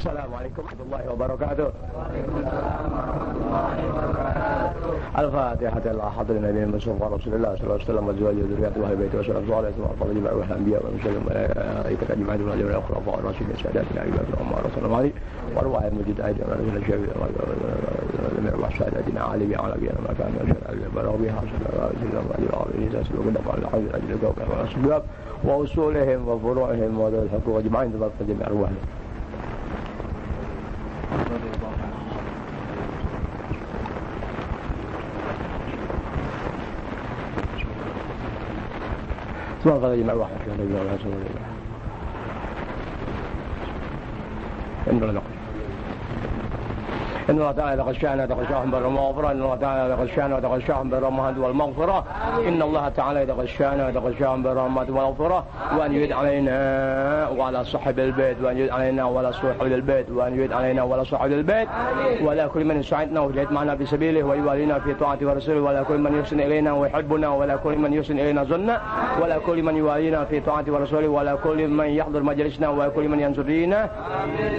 السلام عليكم ورحمة الله وبركاته. الفاتحة إلى حضر النبي المصطفى رسول الله صلى الله عليه وسلم وأزواجه وذريته وأهل بيته وسلم عليه وعلى جميع الأنبياء والمرسلين والملائكة أجمعين وعلى الخلفاء الراشدين ساداتنا أبي بكر وعمر رضي الله عنهم وأرواح المجد أيضا من الشافعي من أرواح ساداتنا علي على نبينا ما كان يشهد بها صلى الله عليه وسلم وعلى آله وصحبه على الحمد لله والأسباب وأصولهم وفروعهم وذوي الحقوق أجمعين تبارك جميع أرواحهم. ثم قال جمع واحد في النبي عليه الصلاة والسلام إن الله تعالى تغشانا تغشاهم بالمغفرة. إن الله تعالى تغشانا تغشاهم بالرحمة والمغفرة. إن الله تعالى تغشانا تغشاهم بالرحمة والمغفرة. وأن يريد علينا وعلى صاحب البيت وأن يريد علينا وعلى صاحب البيت وأن يريد علينا وعلى صاحب البيت ولا كل من يساعدنا ويجاهد معنا في سبيله ويوالينا في طاعة ورسوله ولا كل من يحسن إلينا ويحبنا ولا كل من يحسن إلينا ظنا ولا كل من يوالينا في طاعة ورسوله ولا كل من يحضر مجلسنا ولا كل من ينصرنا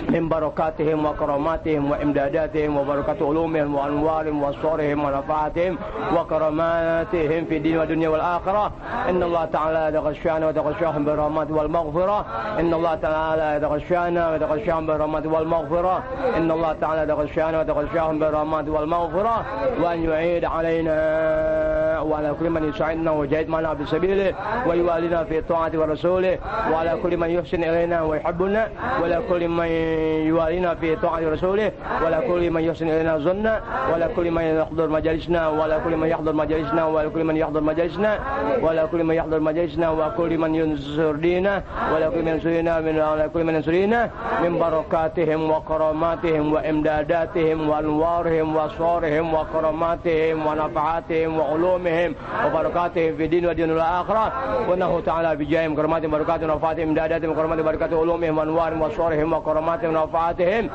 من بركاتهم وكراماتهم وإمداداتهم وبركات علومهم وأنوارهم وأسرارهم ونفعاتهم وكراماتهم في الدين والدنيا والآخرة. إن الله تعالى يتغشانا ويتغشاهم بالرحمة والمغفرة. إن الله تعالى يتغشانا ويتغشاهم بالرحمة والمغفرة. إن الله تعالى يتغشانا ويتغشاهم بالرحمة والمغفرة. وأن يعيد علينا وعلى كل من يساعدنا ويجاهد معنا في سبيله ويوالينا في طاعة ورسوله وعلى كل من يحسن إلينا ويحبنا ولا كل من يوالينا في طاعة ورسوله ولا كل من يحسن إلينا ظنا ولا كل من يحضر مجالسنا ولا كل من يحضر مجالسنا ولا كل من يحضر مجالسنا ولا كل من يحضر مجالسنا وكل من ينصر دينا ولا كل من ينصرنا ولا كل من ينصرنا من بركاتهم وكراماتهم وإمداداتهم وأنوارهم وأسرارهم وكراماتهم ونفعاتهم وعلومهم وبركاتهم في الدين والدين والآخرة. وأنه تعالى بجاههم كراماتهم وبركاتهم ونفعاتهم إمداداتهم وكراماتهم وبركاتهم وعلومهم وأنوارهم وأسرارهم وكراماتهم ونفعاتهم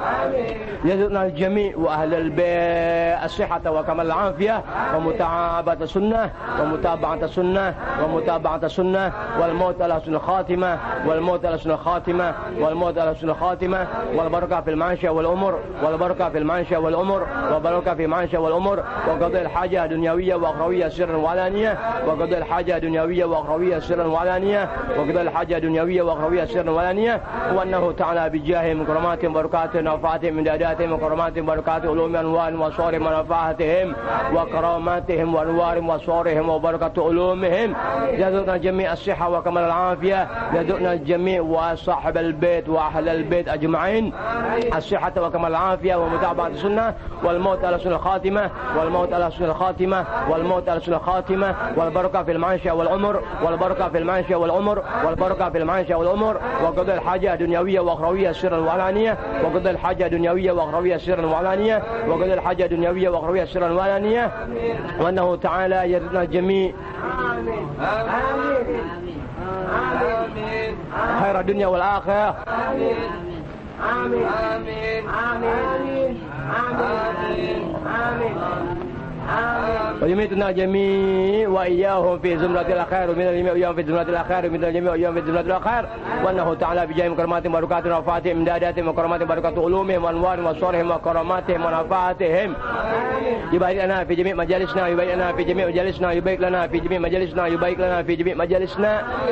يزدنا الجميع وأهل البيت الصحة وكمال العافية ومتابعة السنة ومتابعة السنة ومتابعة السنة والموت على حسن الخاتمة والموت على حسن الخاتمة والموت على حسن الخاتمة والبركة في المعيشة والأمور والبركة في المعيشة والأمور والبركة في المعيشة والأمور وقضاء الحاجة دنيوية وأخروية سرا وعلانية وقضاء الحاجة دنيوية وأخروية سرا وعلانية وقضاء الحاجة دنيوية وأخروية سرا وعلانية. وأنه تعالى بجاههم كراماتهم وبركاتهم وفاتهم من داداتهم وكراماتهم وبركات علوم أنوار وصورهم ونفعاتهم وكراماتهم وأنوارهم وصورهم وبركات علومهم يرزقنا جميع الصحة وكمال العافية. يرزقنا الجميع وصاحب البيت وأهل البيت أجمعين الصحة وكمال العافية ومتابعة السنة والموت على سنة الخاتمة والموت على سنة الخاتمة والموت على سنة الخاتمة والبركة في المعيشة والعمر والبركة في المعيشة والعمر والبركة في المعيشة والعمر وقضاء الحاجة دنيوية وأخروية سرا وعلانية وقضاء الحاجة دنيوية وأخروية سرا وعلانية وقضاء الحاجة دنيوية وأخروية سرا وعلانية. وأنه تعالى يرزقنا الجميع خير الدنيا والآخرة. آمين آمين آمين آمين آمين آمين ويميتنا جميع وإياهم في زمرة الأخير ومن الجميع وإياهم في زمرة الأخير ومن الجميع وإياهم في زمرة الأخير. وأنه تعالى بجاههم كراماتهم وبركاتهم ونفعاتهم إمداداتهم وكراماتهم وبركات علومهم وأنوارهم وصورهم وكراماتهم ونفعاتهم يبارك لنا في جميع مجالسنا يبارك لنا في جميع مجالسنا يبارك لنا في جميع مجالسنا يبارك لنا في جميع مجالسنا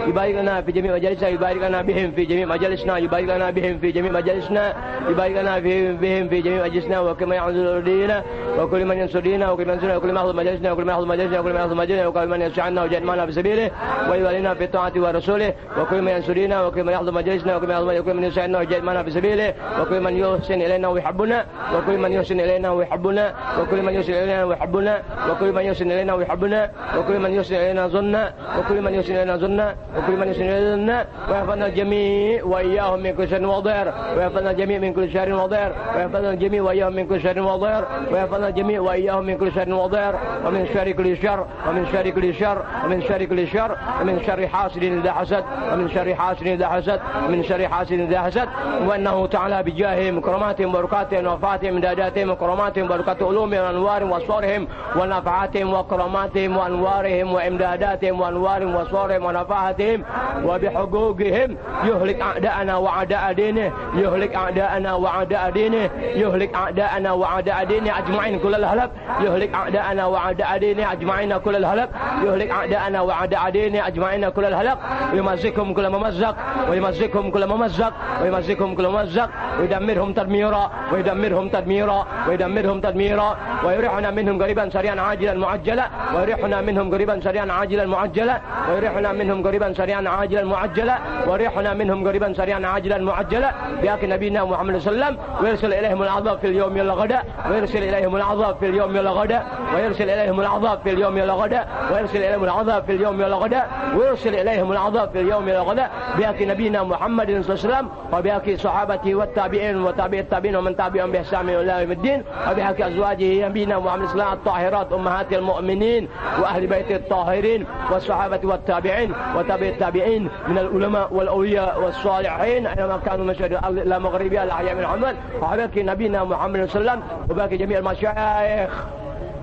يبارك لنا في جميع مجالسنا يبارك لنا بهم في جميع مجالسنا يبارك لنا بهم في جميع مجالسنا يبارك لنا بهم في جميع مجالسنا وكما يعذر دينا وكل من ينصر دينا وكل من ينصرنا وكل من يحضر مجالسنا وكل من يحضر مجالسنا وكل من يحضر مجالسنا وكل من يسعنا وجاهد معنا في سبيله ويوالينا في طاعة ورسوله وكل من ينصرنا وكل من يحضر مجالسنا وكل من يسعنا وجاهد معنا في سبيله وكل من يحسن إلينا ويحبنا وكل من يحسن إلينا ويحبنا وكل من يحسن إلينا ويحبنا وكل من يحسن إلينا ويحبنا وكل من يحسن إلينا ظنا وكل من يحسن إلينا ظنا وكل من يحسن إلينا ظنا ويحفظنا الجميع وإياهم من كل شر وضير ويحفظنا الجميع من كل شر وضير ويحفظنا الجميع وإياهم من كل شر وضير ويحفظنا الجميع وإياهم من كل شر فتن وضير ومن شر كل شر ومن شر كل شر ومن شر كل شر ومن شر حاسد إذا حسد ومن شر حاسد إذا حسد ومن شر حاسد إذا حسد وأنه تعالى بجاههم وكراماتهم وبركاتهم ووفاتهم ومداداتهم وكراماتهم وبركات علومهم وأنوارهم وأسرارهم ونفعاتهم وكراماتهم وأنوارهم وإمداداتهم وأنوارهم وأسرارهم ونفعاتهم وبحقوقهم يهلك أعداءنا وأعداء دينه يهلك أعداءنا وأعداء دينه يهلك أعداءنا وأعداء دينه أجمعين كل الهلك يهلك أعداءنا وأعداء دينه أجمعين كل الهلك يهلك أعداءنا وأعداء دينه أجمعين كل الهلك ويمزقهم كل ممزق ويمزقهم كل ممزق ويمزقهم كل ممزق ويدمرهم تدميرا ويدمرهم تدميرا ويدمرهم تدميرا ويريحنا منهم قريبا سريعا عاجلا معجلا ويريحنا منهم قريبا سريعا عاجلا معجلا ويريحنا منهم قريبا سريعا عاجلا معجلا ويريحنا منهم قريبا سريعا عاجلا معجلا بحق نبينا محمد صلى الله عليه وسلم ويرسل إليهم العذاب في اليوم والغداء ويرسل إليهم العذاب في اليوم والغداء ويرسل إليهم العذاب في اليوم والغداء ويرسل إليهم العذاب في اليوم والغداء ويرسل إليهم العذاب في اليوم والغداء بحق نبينا محمد صلى الله عليه وسلم وبحق صحابته والتابعين وتابع التابعين ومن تابعهم بإحسان إلى يوم الدين وبحق أزواجه نبينا محمد صلى الله عليه وسلم الطاهرات أمهات المؤمنين وأهل بيت الطاهرين والصحابة والتابعين وتابع التابعين من العلماء والأولياء والصالحين أينما كانوا مشهد لا مغربيا لا حيا من عمل وبحق نبينا محمد صلى الله عليه وسلم وبحق جميع المشايخ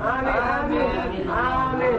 آمين آمين آمين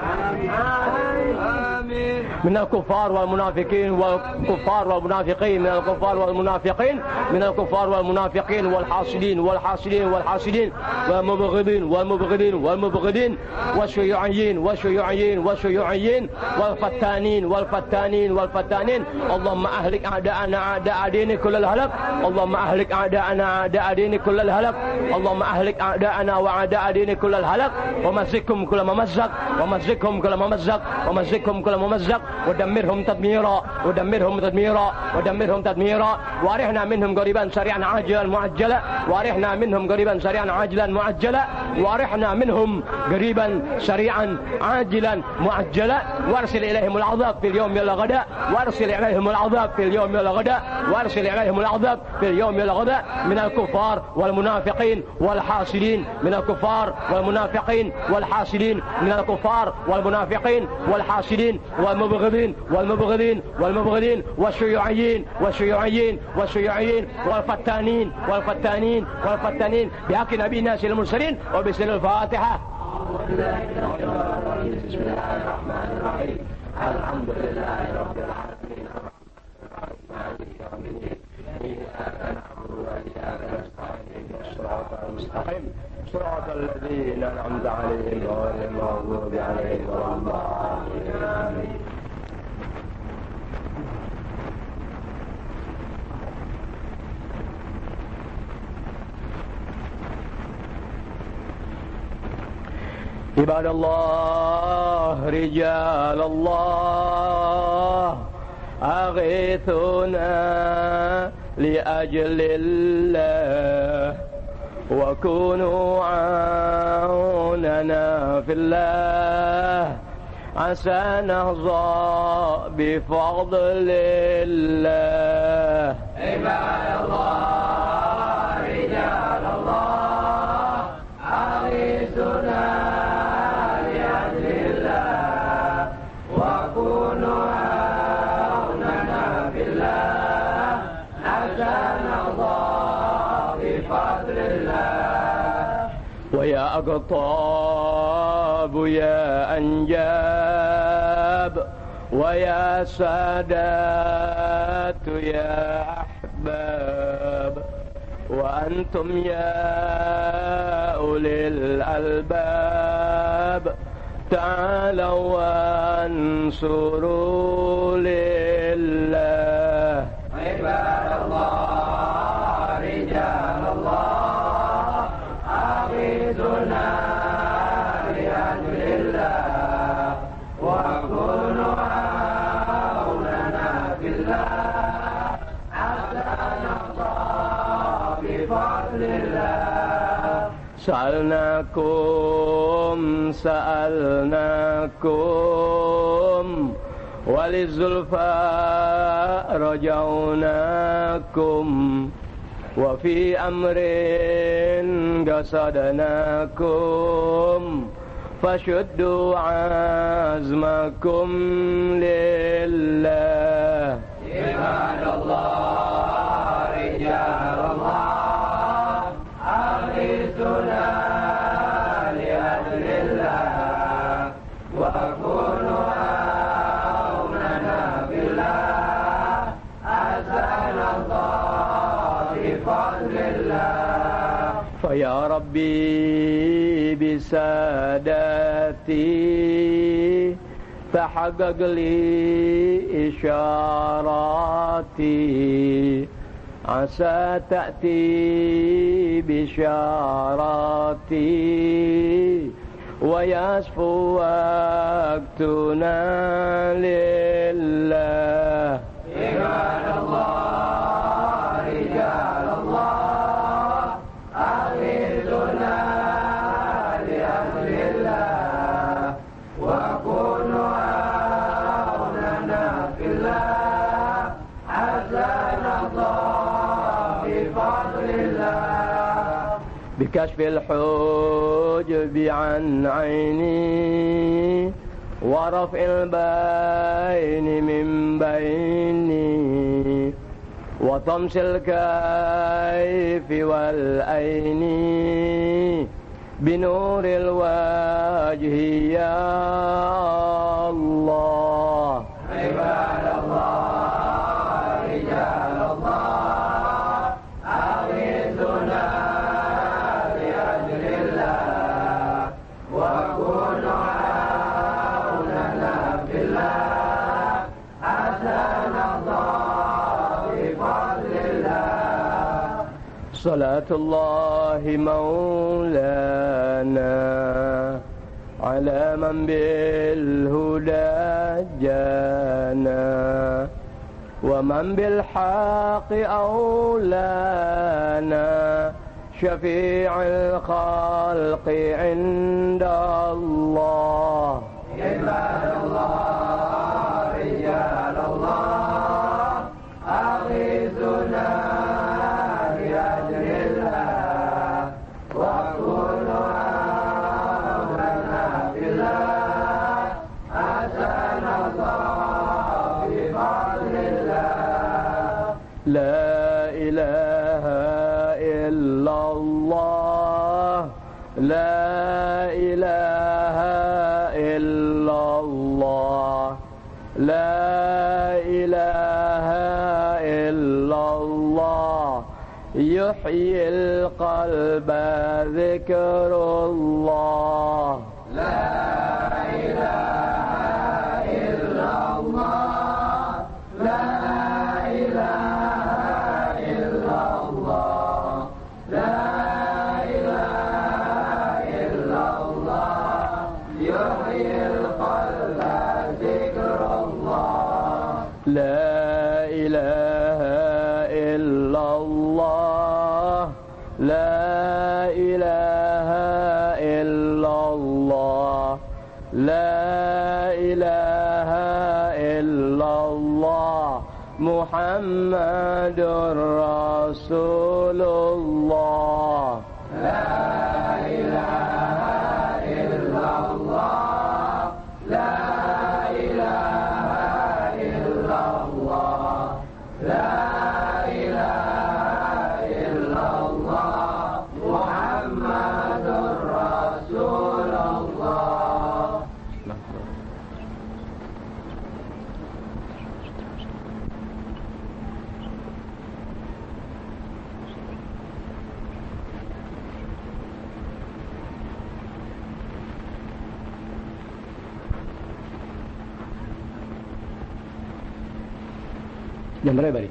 آمين آمين من الكفار والمنافقين والكفار والمنافقين من الكفار والمنافقين من الكفار والمنافقين والحاسدين والحاسدين والحاسدين والمبغضين والمبغضين والمبغضين والشيوعيين والشيوعيين والشيوعيين والفتانين والفتانين والفتانين اللهم أهلك أعداءنا أعداء دينك كل الهلك اللهم أهلك أعداءنا أعداء دينك كل الهلك اللهم أهلك أعداءنا وأعداء دينك كل الهلك ومزقهم كل ممزق ومزقهم كل ممزق ومزقهم كل ممزق ودمرهم تدميرا ودمرهم تدميرا ودمرهم تدميرا وارحنا منهم قريبا سريعا عاجلا معجلا وارحنا منهم قريبا سريعا عاجلا معجلا وارحنا منهم قريبا سريعا عاجلا معجلا وارسل إليهم العذاب في اليوم والغداء وارسل إليهم العذاب في اليوم والغداء وارسل إليهم العذاب في اليوم والغداء من الكفار والمنافقين والحاسدين من الكفار والمنافقين والحاسدين من الكفار والمنافقين والحاسدين والمبغضين والمبغضين والمبغضين والشيوعيين والشيوعيين والشيوعيين والفتانين والفتانين والفتانين بحق نبينا سيد المرسلين وبسم الفاتحة. بسم الله الرحمن الرحيم الحمد لله رب العالمين مالك يوم الدين إياك نعبد وإياك نستعين الصراط المستقيم صراط الذين أنعمت عليهم غير المغضوب عليهم ولا الضالين. عباد الله رجال الله أغيثونا لأجل الله وكونوا عوننا في الله عسى نهضى بفضل الله. عباد الله رجال الله أغيثونا لأجل الله وكونوا عوننا في الله عسى نهضى بفضل الله. ويا أقطاب يا أنجاب ويا سادات يا أحباب وأنتم يا أولي الألباب تعالوا وانصروا لله. عباد الله رجال الله أغيثونا لأجل الله وكونوا عوننا في الله حتى نرضى بفضل الله. سألناكم وللزلفى رجوناكم وفي أمر قصدناكم فشدوا عزمكم لله. عباد الله رجال الله أغيثنا لأجل الله وكونوا عوننا بالله أحسن الله بفضل الله. فيا ربي بسادتي تحقق لي إشاراتي عسى تأتي بشاراتي ويصفو وقتنا لله. عباد الله رجال الله أغيثنا لأجل الله وكونوا عوننا في الله حسن الله بفضل الله. بكشف الحجب عن عيني ورفع البين من بيني وطمس الكيف والأين بنور الوجه يا الله. عباد الله رجال الله أغيثنا لأجل الله وكونوا عوننا في الله حسن الله بفضل الله. صلاة الله مولانا على من بالهدى جانا ومن بالحق أولانا شفيع الخلق عند الله. عباد الله رجال الله أغيثنا لأجل الله وكونوا عوننا في الله حسن الله بفضل الله. لا إله إلا الله لا إله إلا الله لا إله إلا الله يحيي القلب ذكر الله. لا إله إلا الله لا إله إلا الله لا إله إلا الله يحيي القلب ذكر الله. لا إله إلا الله لا إله إلا الله لا إله إلا الله محمد رسول الله. لا إله إلا الله لا إله إلا الله لا إله إلا الله محمد رسول الله. Jam berapa tadi?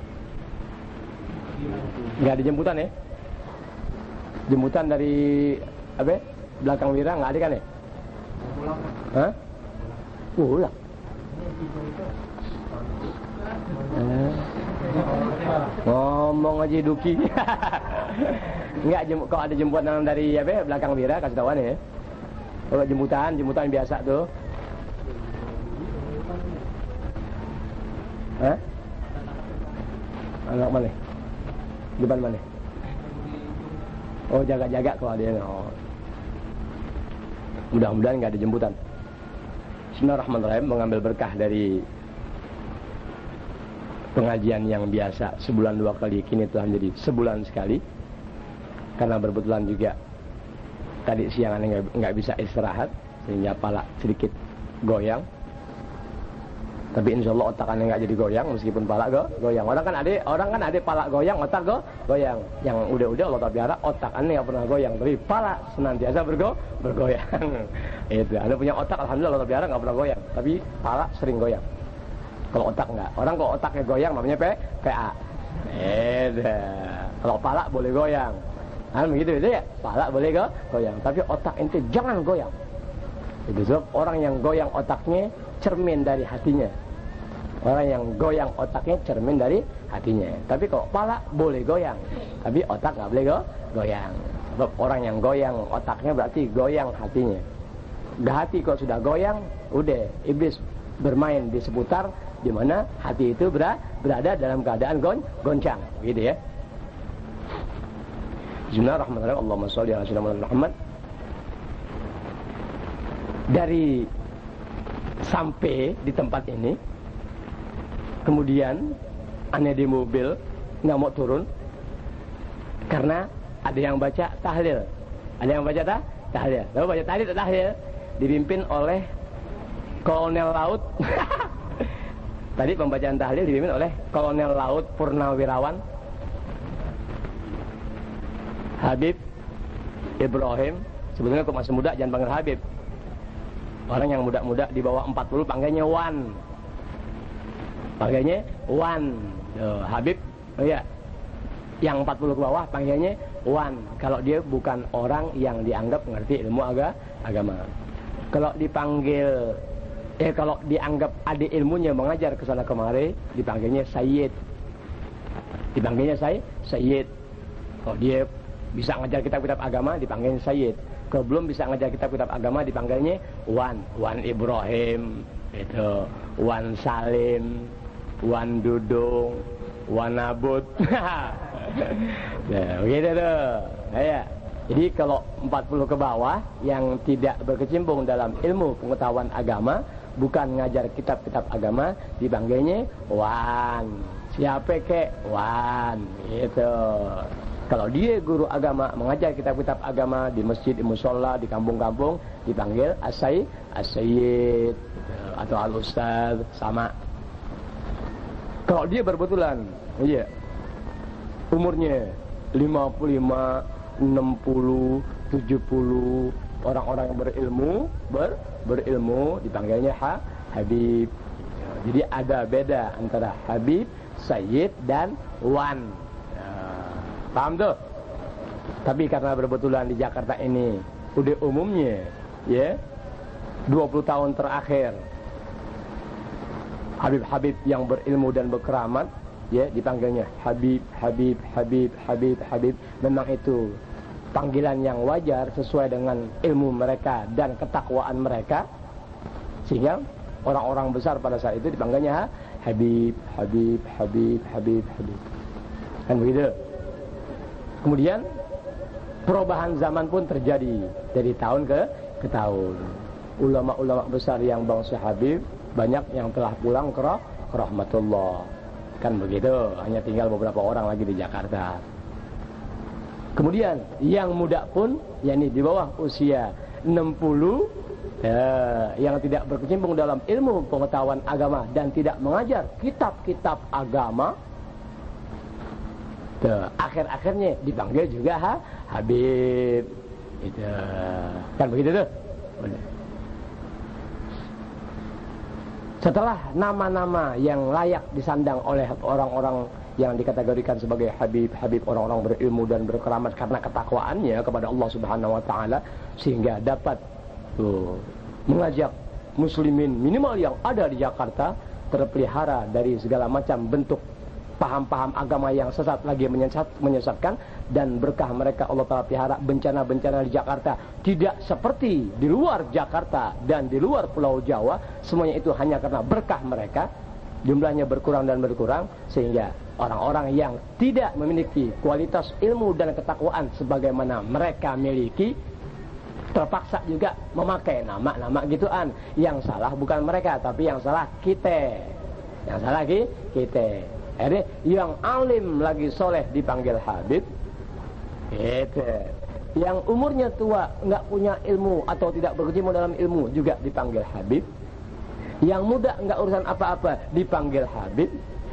Nggak ada jemputan ya? Jemputan dari apa? Belakang Wira nggak ada kan ya? Hah? Pulang. Ngomong aja Duki. Enggak, kalau ada jemputan dari apa? Belakang Wira kasih tahuan ya. Kalau jemputan biasa tuh. Hah? Anak mana? Depan mana? Oh, jaga-jaga kalau dia. Oh. Mudah-mudahan nggak ada jemputan. Bismillahirrahmanirrahim, mengambil berkah dari pengajian yang biasa sebulan 2 kali, kini telah menjadi sebulan sekali. Karena berbetulan juga tadi siang aneh nggak bisa istirahat, sehingga pala sedikit goyang. Tapi insya Allah otak aneh nggak jadi goyang meskipun pala goyang. Orang kan ada pala goyang, otak goyang. Yang udah Allah pelihara otak aneh nggak pernah goyang, tapi pala senantiasa bergoyang. Itu. Anda punya otak, alhamdulillah Allah pelihara nggak pernah goyang, tapi pala sering goyang. Kalau otak nggak. Orang kalau otaknya goyang namanya PA. Kalau pala boleh goyang. Kan begitu ya, pala boleh goyang, tapi otak ente jangan goyang. Itu sebab orang yang goyang otaknya cermin dari hatinya. Orang yang goyang otaknya cermin dari hatinya. Tapi kalau pala boleh goyang, tapi otak nggak boleh goyang. Sebab orang yang goyang otaknya berarti goyang hatinya. Udah hati kalau sudah goyang, udah iblis bermain di seputar di mana hati itu berada dalam keadaan goncang, gitu ya. Bismillahirrahmanirrahim. Allahumma shalli ala sayyidina Muhammad. Dari sampai di tempat ini, kemudian aneh di mobil nggak mau turun karena ada yang baca tahlil. Ada yang baca tahlil. Lalu baca tahlil dipimpin oleh Kolonel Laut. Tadi pembacaan tahlil dipimpin oleh Kolonel Laut Purnawirawan Habib Ibrahim. Sebetulnya kok masih muda jangan panggil Habib. Orang yang muda-muda di bawah 40 panggilnya Wan. Panggilnya Wan. Habib, oh ya. Yang 40 ke bawah panggilnya Wan. Kalau dia bukan orang yang dianggap ngerti ilmu agama. Kalau dipanggil kalau dianggap ada ilmunya mengajar ke sana kemari, dipanggilnya Sayyid. Dipanggilnya Sayyid. Kalau dia bisa ngajar kitab-kitab agama dipanggilnya Sayyid. Kalau belum bisa ngajar kitab-kitab agama dipanggilnya Wan Ibrahim, itu Wan Salim, Wan Dudung, Wan Abud. Nah, begitu tuh. Ya. Jadi kalau 40 ke bawah yang tidak berkecimpung dalam ilmu pengetahuan agama, bukan ngajar kitab-kitab agama, dipanggilnya Wan. Siapa kek? Wan. Gitu. Kalau dia guru agama mengajar kitab-kitab agama di masjid, di musola, di kampung-kampung, dipanggil as-sayyid atau al-ustaz, sama. Kalau dia berbetulan, iya, umurnya 55, 60, 70, orang-orang yang berilmu dipanggilnya Habib. Jadi ada beda antara Habib, Sayyid dan Wan. Paham tuh? Tapi karena berbetulan di Jakarta ini udah umumnya ya 20 tahun terakhir Habib-habib yang berilmu dan berkeramat ya dipanggilnya Habib. Memang itu panggilan yang wajar sesuai dengan ilmu mereka dan ketakwaan mereka, sehingga orang-orang besar pada saat itu dipanggilnya Habib. Kan begitu. Kemudian perubahan zaman pun terjadi dari tahun ke tahun. Ulama-ulama besar yang bangsa Habib banyak yang telah pulang ke rahmatullah. Kan begitu, hanya tinggal beberapa orang lagi di Jakarta. Kemudian yang muda pun, yakni di bawah usia 60 yang tidak berkecimpung dalam ilmu pengetahuan agama dan tidak mengajar kitab-kitab agama, akhir-akhirnya dipanggil juga Habib. Itu kan begitu tuh. Setelah nama-nama yang layak disandang oleh orang-orang yang dikategorikan sebagai Habib, orang-orang berilmu dan berkeramat karena ketakwaannya kepada Allah Subhanahu wa taala, sehingga dapat mengajak muslimin minimal yang ada di Jakarta terpelihara dari segala macam bentuk paham-paham agama yang sesat lagi menyesatkan, dan berkah mereka Allah Ta'ala pelihara. Bencana-bencana di Jakarta tidak seperti di luar Jakarta dan di luar Pulau Jawa, semuanya itu hanya karena berkah mereka. Jumlahnya berkurang dan berkurang, sehingga orang-orang yang tidak memiliki kualitas ilmu dan ketakwaan sebagaimana mereka miliki, terpaksa juga memakai nama-nama gituan. Yang salah bukan mereka, tapi yang salah kita. Yang salah kita. Jadi yang alim lagi soleh dipanggil Habib, gitu. Yang umurnya tua, nggak punya ilmu atau tidak berkecimpung dalam ilmu juga dipanggil Habib. Yang muda nggak urusan apa-apa dipanggil Habib.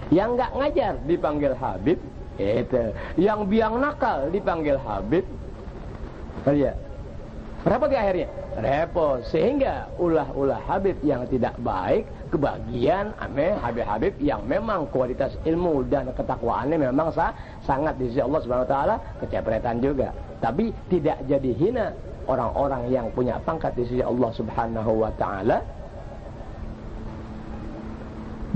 Yang nggak ngajar dipanggil Habib, gitu. Yang biang nakal dipanggil Habib. Ya. Repot ya akhirnya? Repot. Sehingga ulah-ulah Habib yang tidak baik kebagian Habib-Habib yang memang kualitas ilmu dan ketakwaannya memang sangat di sisi Allah Subhanahu wa taala, kecepretan juga. Tapi tidak jadi hina orang-orang yang punya pangkat di sisi Allah Subhanahu wa taala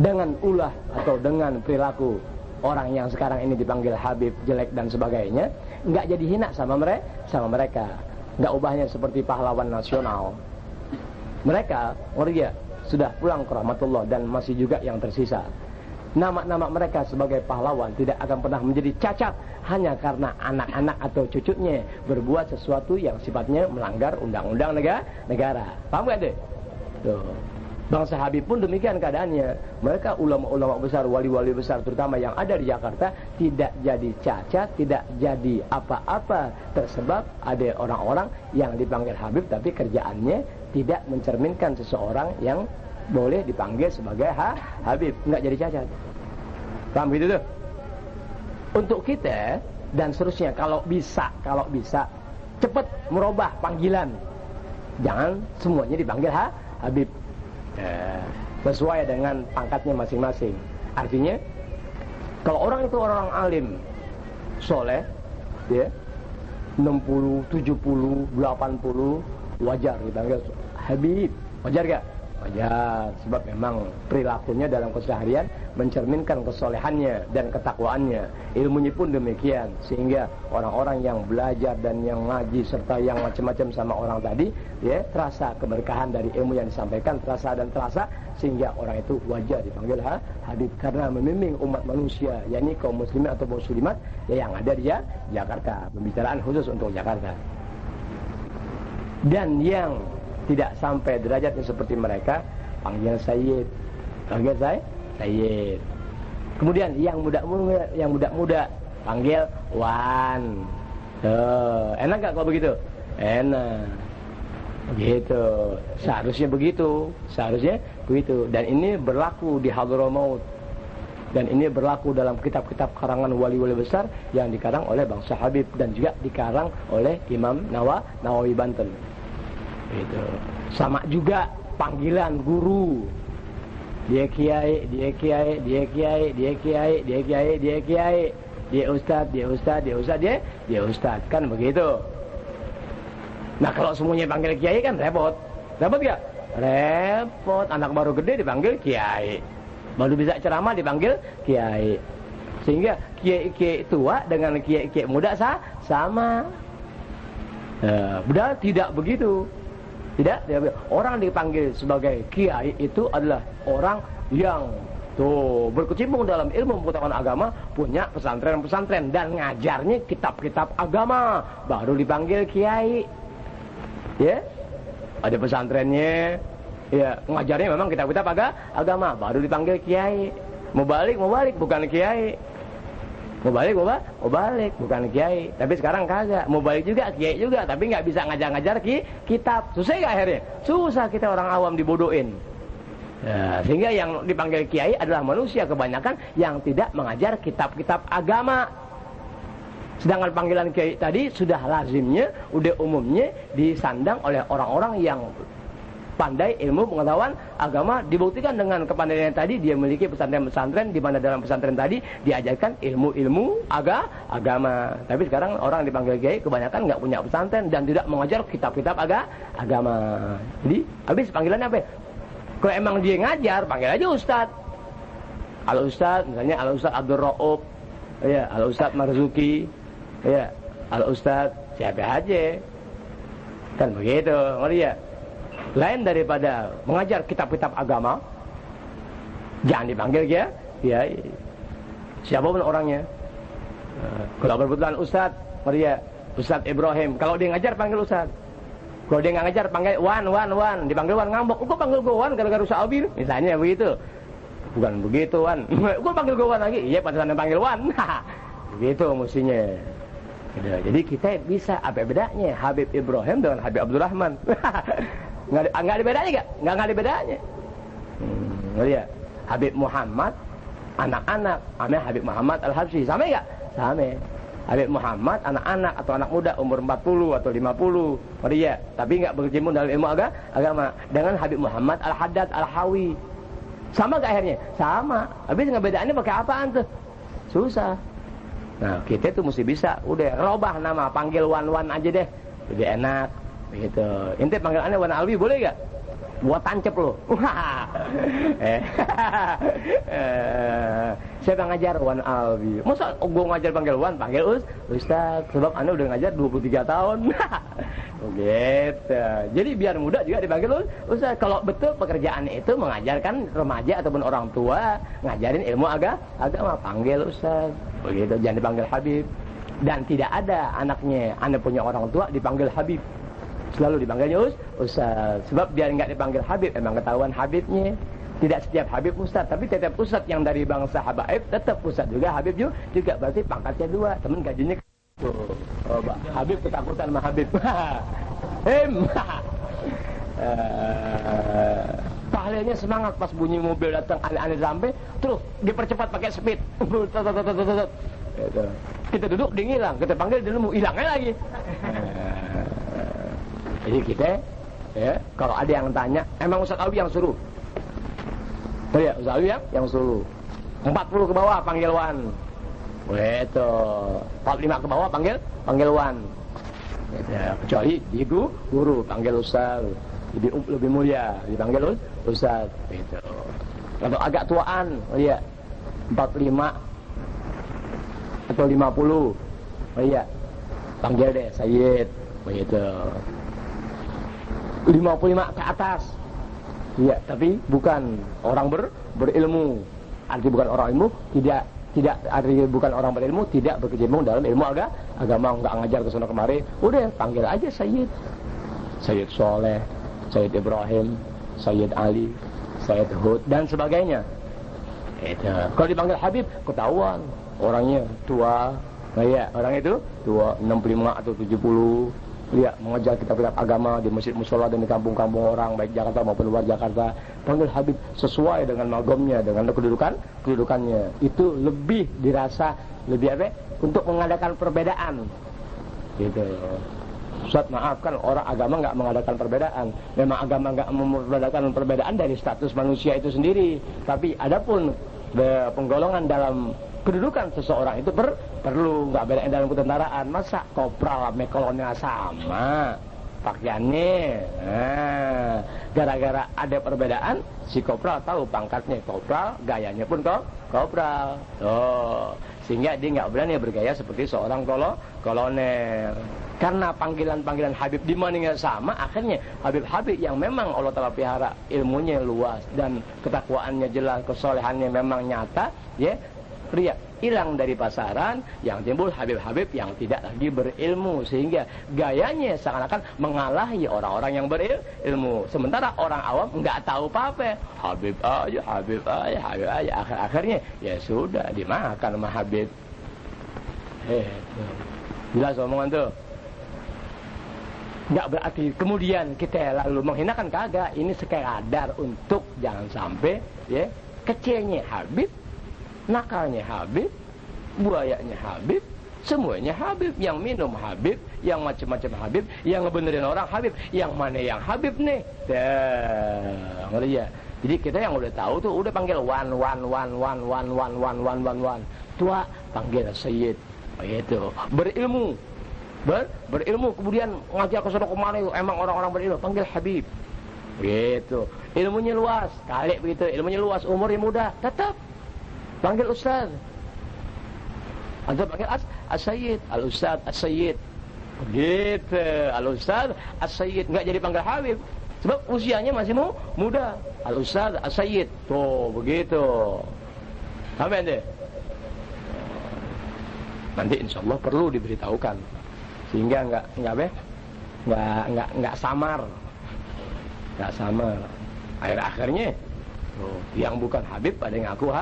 dengan ulah atau dengan perilaku orang yang sekarang ini dipanggil Habib jelek dan sebagainya, nggak jadi hina sama mereka. Nggak ubahnya seperti pahlawan nasional. Mereka ya, sudah pulang ke rahmatullah dan masih juga yang tersisa. Nama-nama mereka sebagai pahlawan tidak akan pernah menjadi cacat hanya karena anak-anak atau cucunya berbuat sesuatu yang sifatnya melanggar undang-undang negara. Paham gak deh? Tuh. Bangsa Habib pun demikian keadaannya. Mereka ulama-ulama besar, wali-wali besar terutama yang ada di Jakarta tidak jadi cacat, tidak jadi apa-apa. Tersebab ada orang-orang yang dipanggil Habib tapi kerjaannya tidak mencerminkan seseorang yang boleh dipanggil sebagai Habib, nggak jadi cacat. Paham gitu tuh? Untuk kita dan seterusnya kalau bisa cepat merubah panggilan. Jangan semuanya dipanggil Habib. Sesuai dengan pangkatnya masing-masing. Artinya kalau orang itu orang alim soleh ya, 60, 70, 80 wajar dipanggil Habib. Wajar gak? Wajar. Sebab memang perilakunya dalam keseharian mencerminkan kesolehannya dan ketakwaannya. Ilmunya pun demikian. Sehingga orang-orang yang belajar dan yang ngaji serta yang macam-macam sama orang tadi ya, terasa keberkahan dari ilmu yang disampaikan, terasa. Sehingga orang itu wajar dipanggil Habib karena membimbing umat manusia, yakni kaum muslimin atau muslimat ya, yang ada di Jakarta. Pembicaraan khusus untuk Jakarta. Dan yang tidak sampai derajatnya seperti mereka panggil Sayyid. Panggil Sayyid. Kemudian yang muda panggil Wan. Enak gak kalau begitu? Enak. Begitu. Seharusnya begitu. Dan ini berlaku di Hadramaut. Dan ini berlaku dalam kitab-kitab karangan wali-wali besar yang dikarang oleh bangsa Habib dan juga dikarang oleh Imam Nawawi Banten. Gitu. Sama juga panggilan guru. Dia kiai, dia ustad, kan begitu. Nah, kalau semuanya panggil kiai kan repot. Repot gak? Repot. Anak baru gede dipanggil kiai. Baru bisa ceramah dipanggil kiai. Sehingga kiai tua dengan kiai muda sama. Padahal tidak begitu. Tidak, orang dipanggil sebagai kiai itu adalah orang yang berkecimpung dalam ilmu pengetahuan agama, punya pesantren-pesantren dan ngajarnya kitab-kitab agama, baru dipanggil kiai. Ya, ada pesantrennya, ya ngajarnya memang kitab-kitab agama, baru dipanggil kiai. Mau balik bukan kiai. Mau balik bukan kiai. Tapi sekarang kagak. Mau balik juga kiai juga, tapi nggak bisa ngajar-ngajar kitab. Susah gak akhirnya? Susah, kita orang awam dibodohin. Ya, sehingga yang dipanggil kiai adalah manusia kebanyakan yang tidak mengajar kitab-kitab agama. Sedangkan panggilan kiai tadi sudah lazimnya, udah umumnya disandang oleh orang-orang yang pandai ilmu pengetahuan agama. Dibuktikan dengan kepandaian tadi, dia memiliki pesantren-pesantren di mana dalam pesantren tadi diajarkan ilmu-ilmu agama. Tapi sekarang orang dipanggil kiai kebanyakan nggak punya pesantren dan tidak mengajar kitab-kitab agama. Jadi habis panggilannya apa? Kalau emang dia ngajar, panggil aja Ustad. Al-Ustad, misalnya Al-Ustad Abdul Raub, ya, Al-Ustad Marzuki, ya, Al-Ustad siapa aja. Kan begitu, ngerti ya? Lain daripada mengajar kitab-kitab agama, jangan dipanggil kiai. siapapun orangnya. Kalau kebetulan Ustaz, Maria, Ustaz Ibrahim, kalau dia ngajar panggil Ustaz. Kalau dia nggak ngajar panggil Wan, dipanggil Wan ngambek. Kok panggil gue Wan gara-gara rusak Abi? Misalnya begitu. Bukan begitu Wan. Gue panggil gue Wan lagi. Iya pantesan panggil Wan. Begitu mestinya. Jadi kita bisa apa bedanya Habib Ibrahim dengan Habib Abdurrahman? Nggak ada bedanya nggak? Nggak ada bedanya. Lihat Habib Muhammad anak-anak, namanya Habib Muhammad Al-Habsyi, sama nggak? Sama. Habib Muhammad anak-anak atau anak muda umur 40 atau 50, dia tapi nggak berkecimpung dalam ilmu agama. Dengan Habib Muhammad Al-Haddad Al-Hawi, sama nggak akhirnya? Sama. Habis ngebedaannya pakai apaan tuh? Susah. Nah kita tuh mesti bisa, udah robah nama, panggil Wan aja deh, lebih enak. Begitu. Inti panggilannya Wan Alwi boleh gak? Gua tancep lo. Siapa yang ngajar? Wan Alwi. Masa gua ngajar panggil Wan? Panggil Ustaz. Sebab anda udah ngajar 23 tahun. Gitu. Jadi biar muda juga dipanggil Ustaz. Kalau betul pekerjaannya itu mengajarkan remaja ataupun orang tua, ngajarin ilmu agama, panggil Ustaz. Begitu. Jangan dipanggil Habib. Dan tidak ada anaknya, anda punya orang tua dipanggil Habib. Selalu dipanggilnya Ustaz. Sebab biar nggak dipanggil Habib, emang ketahuan Habibnya. Tidak setiap Habib Ustaz, tapi tetap Ustaz yang dari bangsa Habaib tetap Ustaz juga, Habib juga. Berarti pangkatnya dua, temen gajinya tuh. Habib ketakutan sama Habib. Pahalanya semangat pas bunyi mobil datang aneh-aneh sampai, terus dipercepat pakai speed. Kita duduk dia ngilang, kita panggil dia nemu hilangnya lagi. Jadi kita, ya, kalau ada yang tanya, emang Ustaz Alwi yang suruh? Oh ya, Ustaz Alwi yang suruh. 40 ke bawah panggil Wan. Gitu. 45 ke bawah panggil Wan. Gitu. Kecuali di guru panggil Ustaz. Lebih mulia dipanggil Ustaz. Gitu. Kalau agak tuaan, oh iya, 45 atau 50, oh iya, panggil deh Sayyid. Begitu. 55 ke atas, iya, tapi bukan orang berilmu. Arti bukan orang ilmu, tidak arti bukan orang berilmu, tidak berkecimpung dalam ilmu agama, nggak ngajar ke sana kemari. Udah panggil aja Sayyid Soleh, Sayyid Ibrahim, Sayyid Ali, Sayyid Hud dan sebagainya. Itu. Kalau dipanggil Habib, ketahuan orangnya tua. Nah ya, orang itu tua 65 atau 70. Lihat mengajar kitab-kitab agama di masjid musola dan di kampung-kampung orang baik Jakarta maupun luar Jakarta. Panggil Habib sesuai dengan magamnya, dengan kedudukannya. Itu lebih dirasa lebih apa? Untuk mengadakan perbedaan. Gitu. Ustaz maafkan, orang agama nggak mengadakan perbedaan. Memang agama nggak mengadakan perbedaan dari status manusia itu sendiri. Tapi adapun penggolongan dalam kedudukan seseorang itu perlu, nggak beda dalam ketentaraan. Masa kopral sama kolonel sama pakaiannya? Nah, gara-gara ada perbedaan, si kopral tahu pangkatnya kopral, gayanya pun kopral. Sehingga dia nggak berani bergaya seperti seorang kolonel. Karena panggilan-panggilan Habib di mana sama, akhirnya Habib-Habib yang memang Allah Ta'ala pelihara ilmunya luas dan ketakwaannya jelas, kesolehannya memang nyata, ya, hilang dari pasaran, yang timbul Habib-Habib yang tidak lagi berilmu, sehingga gayanya seakan-akan mengalahi orang-orang yang berilmu. Sementara orang awam nggak tahu apa-apa, Habib aja. Akhirnya ya sudah dimakan sama Habib. Jelas omongan tuh. Nggak berarti kemudian kita lalu menghinakan, kagak. Ini sekadar untuk jangan sampai ya kecilnya Habib, nakalnya Habib, buayanya Habib, semuanya Habib, yang minum Habib, yang macam-macam Habib, yang ngebenerin orang Habib, yang mana yang Habib nih. Ngerti ya? Jadi kita yang udah tahu tuh udah panggil Wan. Tua panggil Sayyid. Begitu. Berilmu kemudian ngajar ke sana kemana, emang orang-orang berilmu, panggil Habib. Gitu. Ilmunya luas, kali begitu, ilmunya luas, umurnya muda, tetap panggil Ustaz. Atau panggil As-Sayyid, Al-Ustaz As-Sayyid. Gitu, Al-Ustaz As-Sayyid, enggak jadi panggil Habib. Sebab usianya masih muda. Al-Ustaz As-Sayyid. Tuh, begitu. Sampai ente? Nanti insya Allah perlu diberitahukan sehingga nggak samar, akhirnya yang bukan Habib ada yang ngaku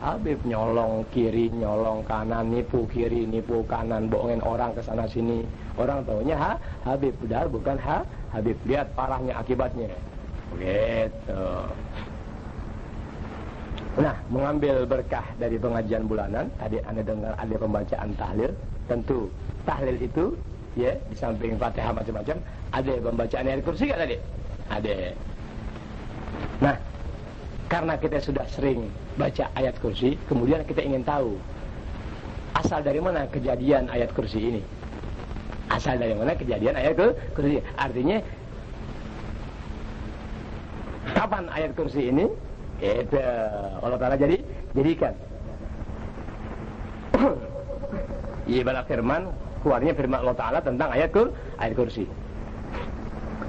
Habib, nyolong kiri nyolong kanan, nipu kiri nipu kanan, bohongin orang kesana sini, orang taunya Habib, padahal bukan Habib. Lihat parahnya akibatnya begitu. Nah, mengambil berkah dari pengajian bulanan, tadi Anda dengar ada pembacaan tahlil. Tentu tahlil itu ya, di samping Fatihah macam-macam, ada pembacaan ayat kursi nggak tadi? Ada. Nah, karena kita sudah sering baca ayat kursi, kemudian kita ingin tahu asal dari mana kejadian ayat kursi ini. Asal dari mana kejadian ayat kursi? Artinya kapan ayat kursi ini? Itu Allah Ta'ala jadikan. Ibarat firman, keluarnya firman Allah Ta'ala tentang ayat kursi.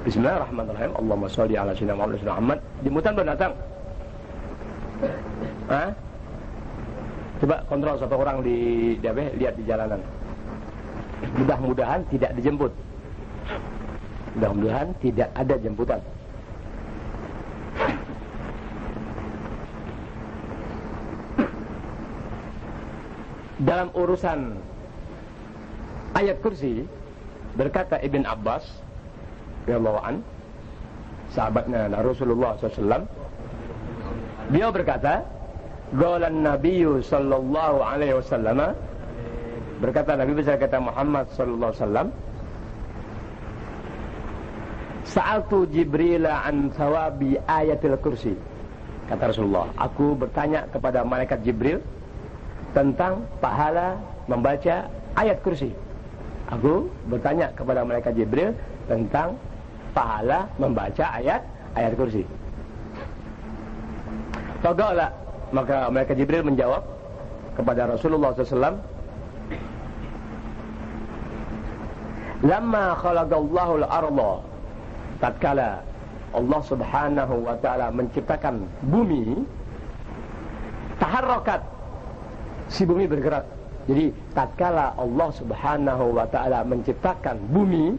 Bismillahirrahmanirrahim. Allahumma sholli ala sayyidina Muhammad. Dimutan belum datang? Coba kontrol satu orang lihat di jalanan. Mudah-mudahan tidak dijemput. Mudah-mudahan tidak ada jemputan. Dalam urusan ayat kursi, berkata Ibn Abbas radhiyallahu an, sahabatnya Rasulullah SAW, beliau berkata, Qala Nabiyyu sallallahu alaihi wasallam, berkata Nabi besar kata Muhammad sallallahu alaihi wasallam, Sa'altu Jibril an thawabi ayatil kursi. Kata Rasulullah, aku bertanya kepada malaikat Jibril tentang pahala membaca ayat kursi. Aku bertanya kepada malaikat Jibril tentang pahala membaca ayat kursi. Faqala, maka malaikat Jibril menjawab kepada Rasulullah SAW, Lamma khalaqallahu al-arda, tatkala Allah Subhanahu wa ta'ala menciptakan bumi, taharrakat, si bumi bergerak. Jadi tatkala Allah Subhanahu wa ta'ala menciptakan bumi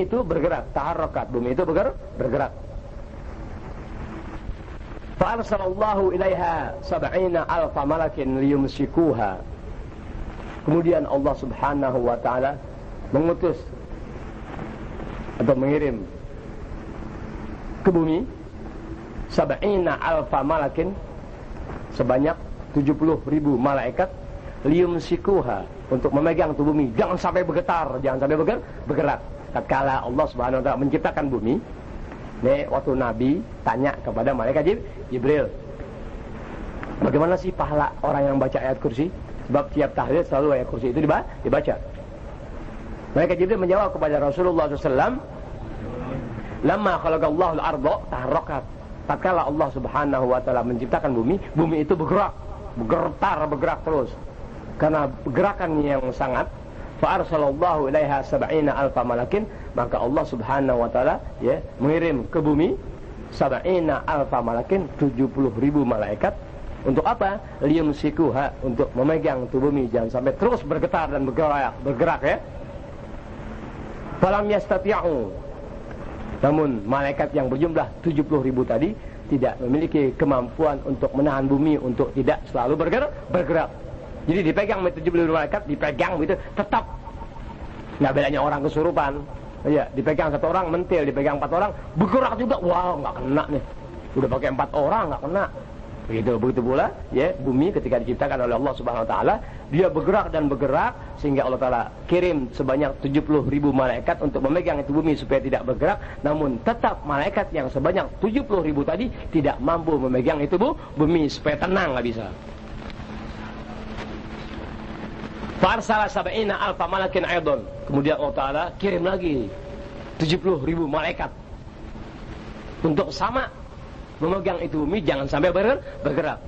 itu bergerak, taharrakat, bumi itu bergerak. Fa arsalallahu ilaiha 70,000 malakin liyumsikuha. Kemudian Allah Subhanahu wa ta'ala mengutus atau mengirim ke bumi 70,000 malakin, sebanyak 70.000 malaikat, liyumsikuha, untuk memegang tubuh bumi, jangan sampai bergetar, jangan sampai bergerak. Tatkala Allah Subhanahu wa ta'ala menciptakan bumi, waktu Nabi tanya kepada malaikat Jibril, bagaimana sih pahala orang yang baca ayat kursi? Sebab tiap tahlil selalu ayat kursi itu dibaca. Malaikat Jibril menjawab kepada Rasulullah SAW, Lamma khalaqallahu al-arda taharrakat. Tatkala Allah Subhanahu wa ta'ala menciptakan bumi itu bergerak bergerak terus. Karena gerakan yang sangat, fa arsalallahu ilaiha 70,000 malakin, maka Allah Subhanahu wa ta'ala mengirim ke bumi 70,000 malakin, 70.000 malaikat. Untuk apa? Liyumsikuha, untuk memegang tubuh bumi jangan sampai terus bergetar dan bergerak ya. Falam yastati'u, namun malaikat yang berjumlah 70.000 tadi tidak memiliki kemampuan untuk menahan bumi untuk tidak selalu bergerak. Jadi dipegang 70.000 malaikat, dipegang begitu tetap. Nggak bedanya orang kesurupan. Ya, dipegang satu orang mentil, dipegang 4 orang bergerak juga. Wow, nggak kena nih. Udah pakai 4 orang nggak kena. Begitu pula ya, bumi ketika diciptakan oleh Allah Subhanahu wa ta'ala, dia bergerak dan bergerak sehingga Allah Ta'ala kirim sebanyak 70.000 malaikat untuk memegang itu bumi supaya tidak bergerak. Namun tetap malaikat yang sebanyak 70.000 tadi tidak mampu memegang itu bumi supaya tenang, nggak bisa. Farsala 70,000 malakin aidon. Kemudian Allah Ta'ala kirim lagi 70.000 malaikat untuk sama memegang itu bumi jangan sampai bergerak.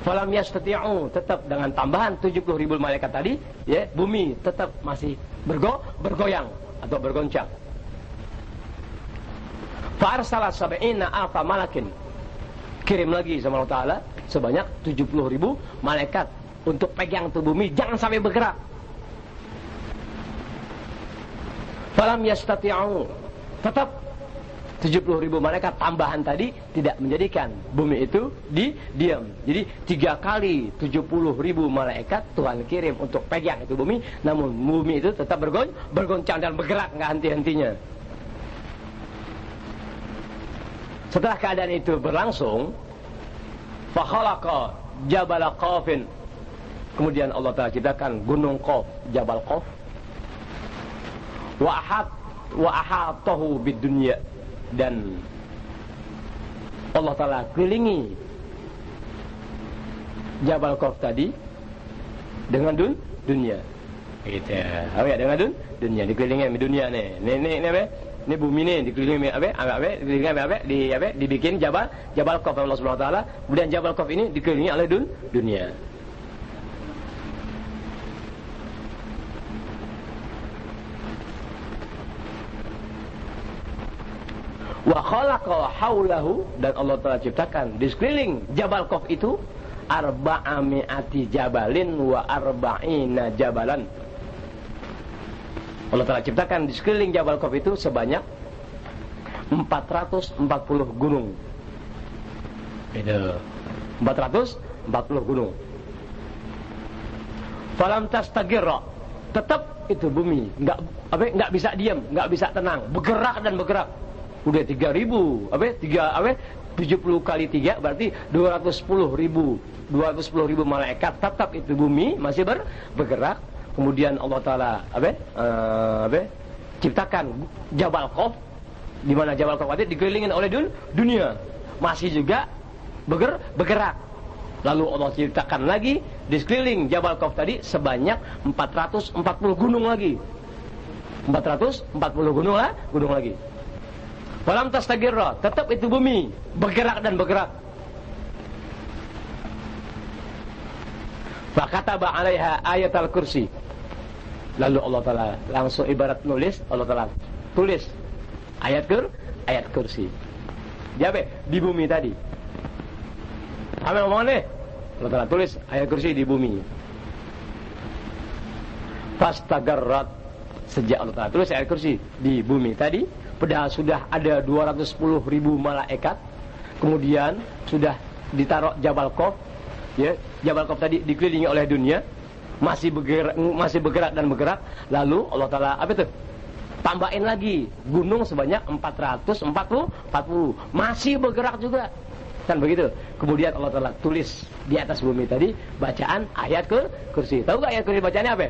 Falam yastati'u, tetap dengan tambahan 70.000 malaikat tadi ya, bumi tetap masih bergoyang atau bergoncang. Fa arsala 70,000 malakin, kirim lagi sama Allah Ta'ala sebanyak 70.000 malaikat untuk pegang tuh bumi, jangan sampai bergerak. Falam yastati'u, tetap 70.000 malaikat tambahan tadi tidak menjadikan bumi itu diam. Jadi 3 kali 70.000 malaikat Tuhan kirim untuk pegang itu bumi, namun bumi itu tetap bergoncang dan bergerak nggak henti-hentinya. Setelah keadaan itu berlangsung, fa khalaqa jabal Qafin, kemudian Allah Ta'ala ciptakan gunung Qaf, Jabal Qaf, wa ahatahu bid dunya, dan Allah Ta'ala kelilingi Jabal Qaf tadi dengan dunia. Gitu. Apa ya, dengan dunia, dikelilingi dunia nih. Ini apa? Ini bumi nih dikelilingi dibikin Jabal Qaf Allah Subhanahu wa taala. Kemudian Jabal Qaf ini dikelilingi oleh dunia. Wa khalaqa haulahu, dan Allah Ta'ala ciptakan di sekeliling Jabal Qaf itu arba'ami'ati jabalin wa arba'ina jabalan. Allah Ta'ala ciptakan di sekeliling Jabal Qaf itu sebanyak 440 gunung. Itu 440 gunung. Falam tastagirra, tetap itu bumi enggak bisa diam, enggak bisa tenang, bergerak dan bergerak. Udah 3.000 70 kali 3 berarti 210.000 malaikat, tetap itu bumi masih bergerak. Kemudian Allah Ta'ala ciptakan Jabal Qaf, di mana Jabal Qaf itu dikelilingin oleh dunia, masih juga bergerak. Lalu Allah ciptakan lagi di sekeliling Jabal Qaf tadi sebanyak 440 gunung lagi. 440 gunung lagi. Falam tastagirra, tetap itu bumi bergerak dan bergerak. Fakataba 'alaiha ayatal kursi. Lalu Allah Ta'ala langsung ibarat nulis, Allah Ta'ala tulis ayat kursi. Jabe di bumi tadi. Apa yang ngomong nih? Allah Ta'ala tulis ayat kursi di bumi. Fastagarrat, sejak Allah Ta'ala tulis ayat kursi di bumi tadi, padahal sudah ada 210.000 malaikat. Kemudian sudah ditaruh Jabal Qaf, ya, Jabal Qaf tadi dikelilingi oleh dunia, masih bergerak dan bergerak. Lalu Allah Ta'ala tambahin lagi gunung sebanyak 440 masih bergerak juga, kan begitu. Kemudian Allah Ta'ala tulis di atas bumi tadi bacaan ayat kursi. Tahu gak ayat kursi bacaannya apa?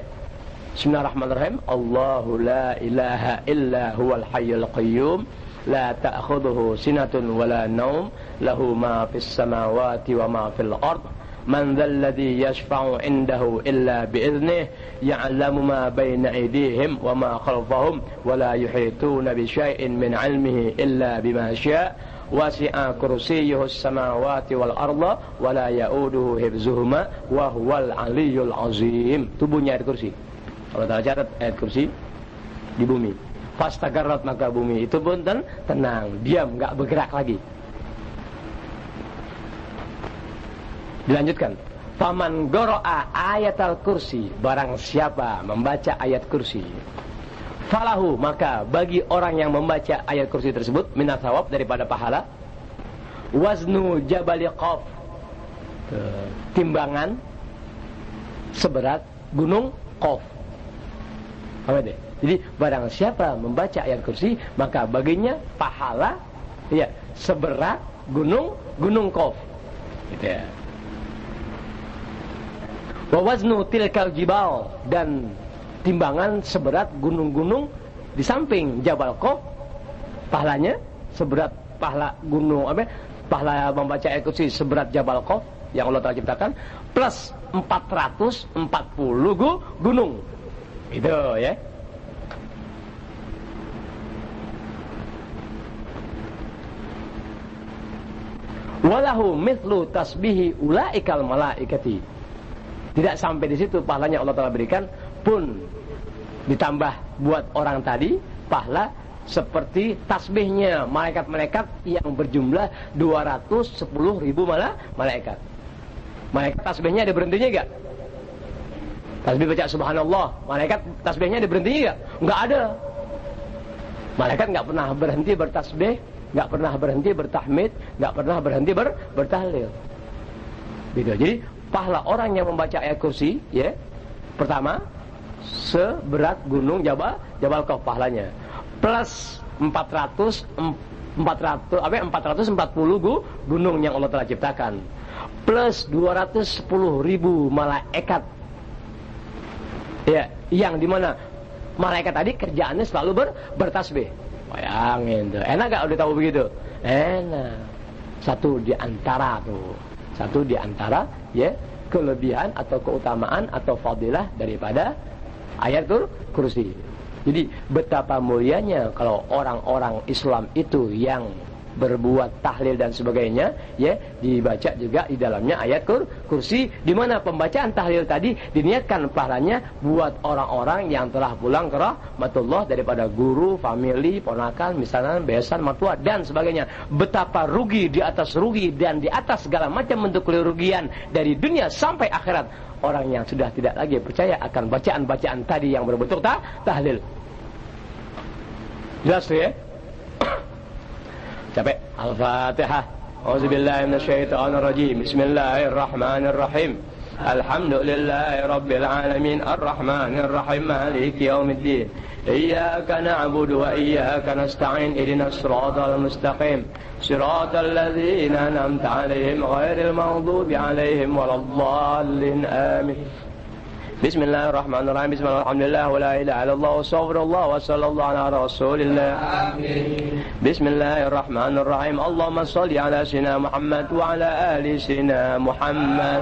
Bismillahirrahmanirrahim. Allahu la ilaha illa huwal hayyul qayyum la ta'khudhuhu sinatun wala naum lahu ma fis samawati wa ma fil ard man dzalladzi yashfa'u 'indahu illa bi'idhnihi ya'lamu ma baina aydihim wa ma khalfahum wa la yuhituna bi syai'in min 'ilmihi illa bima syaa' wasi'a kursiyyuhus samawati wal arda wa la ya'uduhu hifdzuhuma wa huwal 'aliyyul 'azim. Itu bunyi ayat kursi. Allah Ta'ala catat ayat kursi di bumi. Fastagarrat, maka bumi itu pun tenang, diam, enggak bergerak lagi. Dilanjutkan, faman qara'a ayatal kursi, barang siapa membaca ayat kursi, falahu, maka bagi orang yang membaca ayat kursi tersebut minat thawab, daripada pahala, waznu jabal Qaf, timbangan seberat gunung Qaf. Apa deh? Jadi barang siapa membaca ayat kursi, maka baginya pahala, ya, seberat gunung Qaf. Gitu ya. Wa waznu tilkal jibal, dan timbangan seberat gunung-gunung di samping Jabal Qaf, pahalanya seberat pahala gunung pahala membaca ayat kursi seberat Jabal Qaf yang Allah Ta'ala ciptakan, plus 440 gunung. Itu ya. Walahu mithlu tasbihi ulaikal malaikati. Tidak sampai di situ pahalanya Allah Ta'ala berikan, pun ditambah buat orang tadi pahala seperti tasbihnya malaikat-malaikat yang berjumlah 210.000 malaikat. Malaikat tasbihnya ada berhentinya enggak? Tasbih baca subhanallah, malaikat tasbihnya ada berhentinya enggak? Enggak ada. Malaikat enggak pernah berhenti bertasbih, enggak pernah berhenti bertahmid, enggak pernah berhenti bertahlil. Gitu. Jadi pahala orang yang membaca ayat kursi, ya, pertama seberat gunung Jabal Qaf pahalanya. Plus 440 gunung yang Allah telah ciptakan. Plus 210.000 malaikat. Ya, yang dimana malaikat tadi kerjaannya selalu bertasbih. Bayangin tuh. Enak gak udah tahu begitu? Enak. Satu di antara ya kelebihan atau keutamaan atau fadilah daripada ayatul kursi. Jadi betapa mulianya kalau orang-orang Islam itu yang berbuat tahlil dan sebagainya, ya, dibaca juga di dalamnya ayat kursi, di mana pembacaan tahlil tadi diniatkan pahalanya buat orang-orang yang telah pulang ke rahmatullah daripada guru, famili, ponakan, misalnya besan, mertua dan sebagainya. Betapa rugi di atas rugi dan di atas segala macam bentuk kerugian dari dunia sampai akhirat orang yang sudah tidak lagi percaya akan bacaan-bacaan tadi yang berbentuk tahlil. Jelas ya? Capek. Al-Fatihah. A'udzubillahi minasyaitonir rajim. Bismillahirrahmanirrahim. Alhamdulillahi rabbil alamin arrahmanir rahim maliki yaumiddin. Iyyaka na'budu wa iyyaka nasta'in ihdinas siratal mustaqim. Siratal ladzina an'amta 'alaihim ghairil maghdubi 'alaihim waladdallin. Amin. Bismillahirrahmanirrahim. Bismillahirrahmanirrahim. Wa la ilaha illallah wa astaghfirullah wa sallallahu ala rasulillah. Amin. Bismillahirrahmanirrahim. Allahumma shalli ala sayyidina Muhammad wa ala ali sayyidina Muhammad.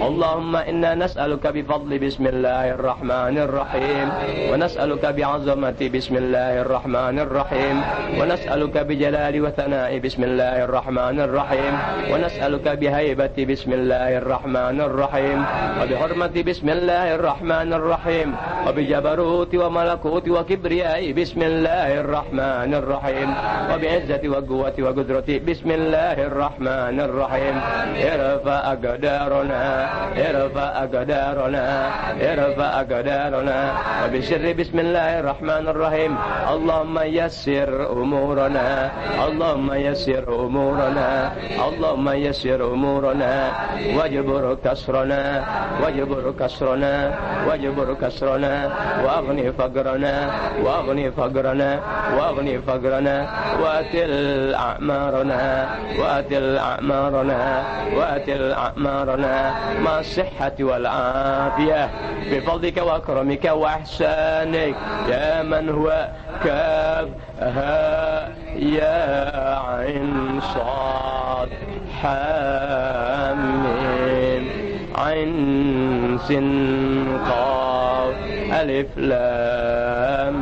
Allahumma inna nas'aluka bi fadli bismillahirrahmanirrahim wa nas'aluka bi 'azamati bismillahirrahmanirrahim wa nas'aluka bi jalali wa thana'i bismillahirrahmanirrahim wa nas'aluka bi haibati bismillahirrahmanirrahim wa bi hurmati bismillahirrahmanirrahim wa bi jabaruti wa malakuti wa kibriyai bismillahirrahmanirrahim wa bi izzati wa quwwati wa qudrati bismillahirrahmanirrahim. Irfa aqdarana wa bi sirri bismillahirrahmanirrahim. Allahumma yassir umurana wajbur kasrana wa aghni faqrana wa atil a'marana ma sihhati wal afiyah bi fadlika wa akramika wa ihsanik ya man huwa kaf ha ya ain sad ha mim ain sin qaf alif lam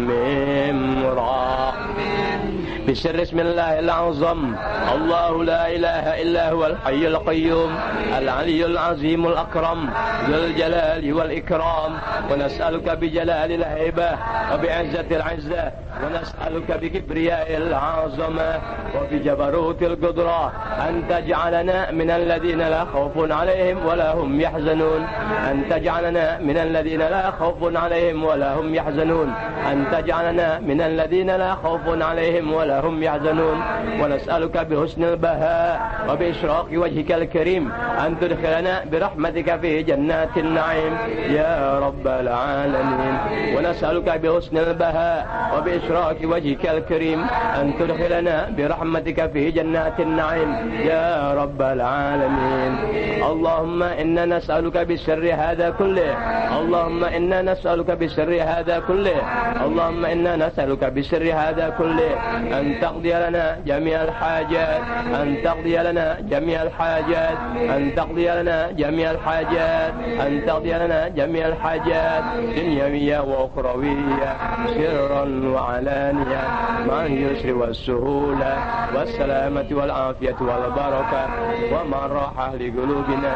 mim ra. بسر اسم الله الأعظم الله لا إله إلا هو الحي القيوم العلي العظيم الأكرم ذو الجلال والإكرام ونسألك بجلال الهيبة وبعزة العزة ونسألك بكبرياء العظمة وبجبروت القدرة أن تجعلنا من الذين لا خوف عليهم ولا هم يحزنون أن تجعلنا من الذين لا خوف عليهم ولا هم يحزنون أن تجعلنا من الذين لا خوف عليهم ولا هم يحزنون ونسألك بحسن البهاء وبإشراق وجهك الكريم أن تدخلنا برحمتك في جنات النعيم يا رب العالمين ونسألك بحسن البهاء وبإشراق وجهك الكريم أن تدخلنا برحمتك في جنات النعيم يا رب العالمين. اللهم إنا نسألك بسر هذا كله اللهم إنا نسألك بسر هذا كله اللهم إنا نسألك بسر هذا كله أن تقضي لنا جميع الحاجات أن تقضي لنا جميع الحاجات أن تقضي لنا جميع الحاجات أن تقضي لنا جميع الحاجات دنيوية وأخروية سرا وعلانية والعلانية مع اليسر والسهولة والسلامة والعافية والبركة ومع الراحة لقلوبنا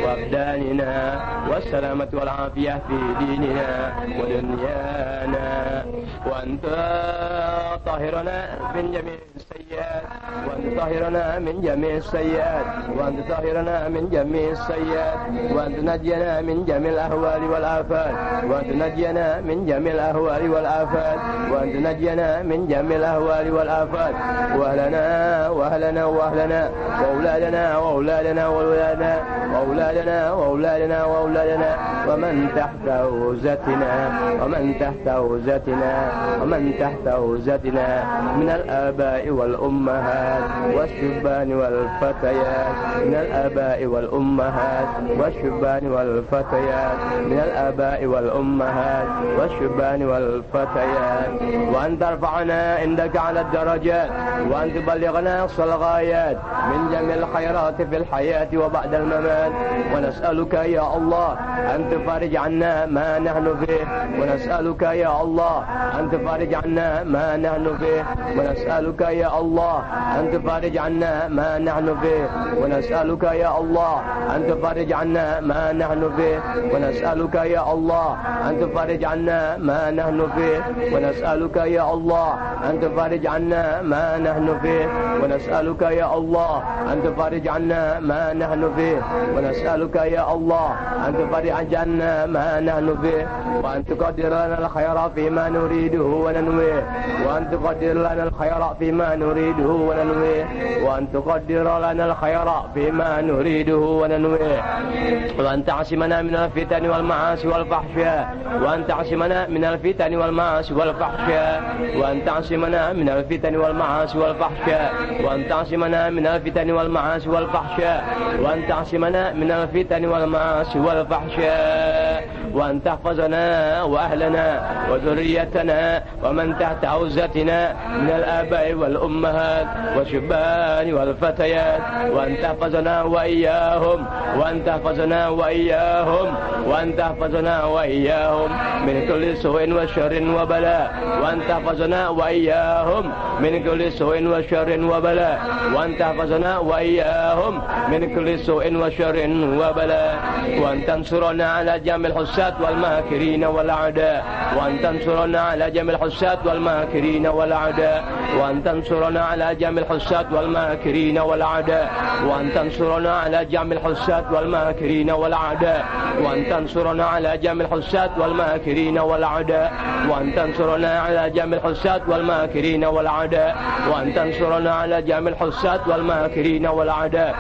وأبداننا والسلامة والعافية في ديننا ودنيانا، وأن تطهرنا من جميع السيئات، وأن تطهرنا من جميع السيئات، وأن تطهرنا من جميع السيئات، وأن تنجينا من جميع الأهوال والآفات، وأن تنجينا من جميع الأهوال والآفات، وأن تنجينا من جميع الأهوال والآفات، وأهلنا وأهلنا وأهلنا وأولادنا وأولادنا وأولادنا وأولادنا وأولادنا وأولادنا ومن تحت هوزتنا ومن تحت هوزتنا ومن تحت هوزتنا من الآباء والأمهات والشبان والفتيات، من الآباء والأمهات والشبان والفتيات، من الآباء والأمهات والشبان والفتيات، وأن ترفعنا عندك على الدرجات، وأن تبلغنا أقصى الغايات من جميع الخيرات في الحياة وبعد الممات. ونسألك يا الله أن تفرج عنا ما نحن فيه، ونسألك يا الله أن تفرج عنا ما نحن فيه، ونسألك يا الله أن تفرج عنا ما نحن فيه، ونسألك يا الله أن تفرج عنا ما نحن فيه، ونسألك يا الله أن تفرج عنا ما نحن فيه، ونسألك يا الله أن تفرج عنا ما نحن فيه، ونسألك يا الله أن تفرج عنا ما نحن فيه، ونسألك يا الله أن تفرج عنا ما نحن فيه، وأن تقدر لنا الخير فيما نريده وننويه، وأن تقدر لنا الخير فيما نريده وننويه، وأن تقدر لنا الخير فيما نريده وننويه، وأن تعصمنا من الفتن والمعاصي والفحشاء، وأن تعصمنا من الفتن والمعاصي والفحشاء، وأن تعصمنا من الفتن والمعاصي والفحشاء، وأن تعصمنا من الفتن والمعاصي والفحشاء، وأن تعصمنا من الفتن والمعاصي والفحشاء، وأن تحفظنا وأهلنا وذريتنا ومن تحت عوزتنا من الآباء والأمهات والشبان والفتيات، وأن تحفظنا وإياهم، وأن تحفظنا وإياهم، وأن تحفظنا وإياهم من كل سوء وشر وبلاء، وأن تحفظنا وإياهم من كل سوء وشر وبلاء، وأن تحفظنا وإياهم من كل سوء وشر وبلاء، وأن تنصرنا على جميع الحساد والماكرين والأعداء، وأن تنصرنا على جميع الحساد والماكرين والأعداء، وأن تنصرنا على جميع الحساد والماكرين والأعداء، وأن تنصرنا على جميع الحساد والماكرين والأعداء، وأن تنصرنا على جميع الحساد والماكرين والأعداء، وأن تنصرنا على جميع الحساد والماكرين والأعداء، وأن تنصرنا على جميع الحساد والماكرين والأعداء،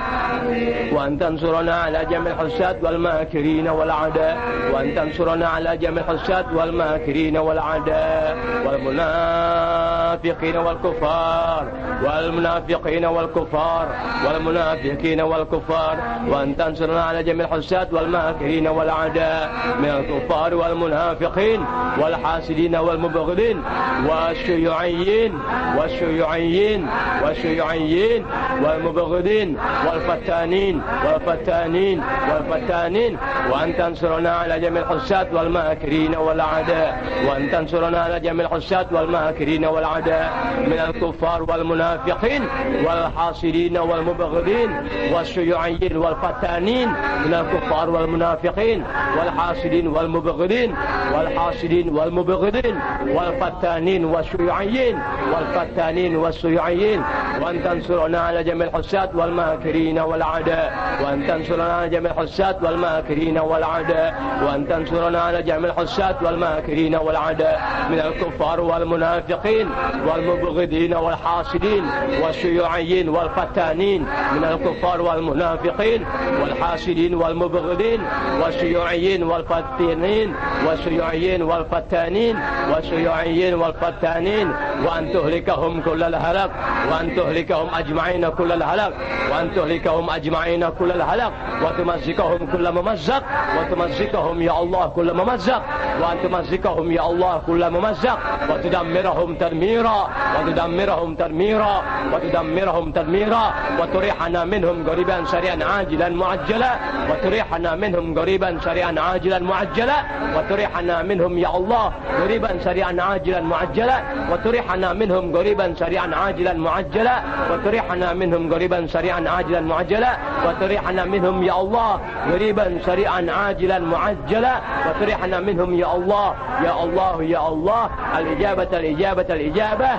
وأن تنصرنا على جميع الحساد والماكرين والأعداء، وأن تنصرنا على جميع الحساد والماكرين والأعداء، والمنافقين والكفار، والمنافقين والكفار، والمنافقين والكفار، وأن تنصرنا على جميع الحساد والماكرين والأعداء من الكفار والمنافقين والحاسدين والمبغضين والشيوعيين والشيوعيين والشيوعيين والمبغضين والفتانين والفتانين والفتانين، وأن تنصرنا على جميع الحساد والماكرين والأعداء، وأن تنصرنا على جميع الحساد والماكرين والأعداء من الكفار والمنافقين والحاسدين والمبغضين والشيوعيين والفتانين من الكفار والمنافقين والحاسدين والمبغضين والحاسدين والمبغضين والفتانين والشيوعيين والفتانين والشيوعيين، وأن تنصرنا على جميع الحساد والماكرين والأعداء، وأن تنصرنا على جميع الحساد والماكرين والأعداء، وأن تنصرنا على جميع الحساد والماكرين والأعداء من الكفار والمنافقين والمبغضين والحاسدين والشيوعيين والفتانين من الكفار والمنافقين والحاسدين والمبغضين والشيوعيين والفتانين والشيوعيين والفتانين والشيوعيين والفتانين، وأن تهلكهم كل الهلاك، وأن تهلكهم أجمعين كل الهلاك، وأن تهلكهم أجمعين كل الهلاك، وتمزقهم كل ممزق، وتمزقهم يا الله كل ممزق وأن تمزقهم يا الله كل ممزق وتدمرهم تدميرا وتدمرهم تدميرا وتدمرهم تدميرا وتريحنا منهم قريبا سريعا عاجلا معجلا وتريحنا منهم قريبا سريعا عاجلا معجلا وتريحنا منهم يا الله قريبا سريعا عاجلا معجلا وتريحنا منهم قريبا سريعا عاجلا معجلا وتريحنا منهم قريبا سريعا عاجلا معجلا وتريحنا منهم يا الله قريبا سريعا عاجلا معجلا وتريحنا منهم يا الله يا الله يا الله الإجابة الإجابة الإجابة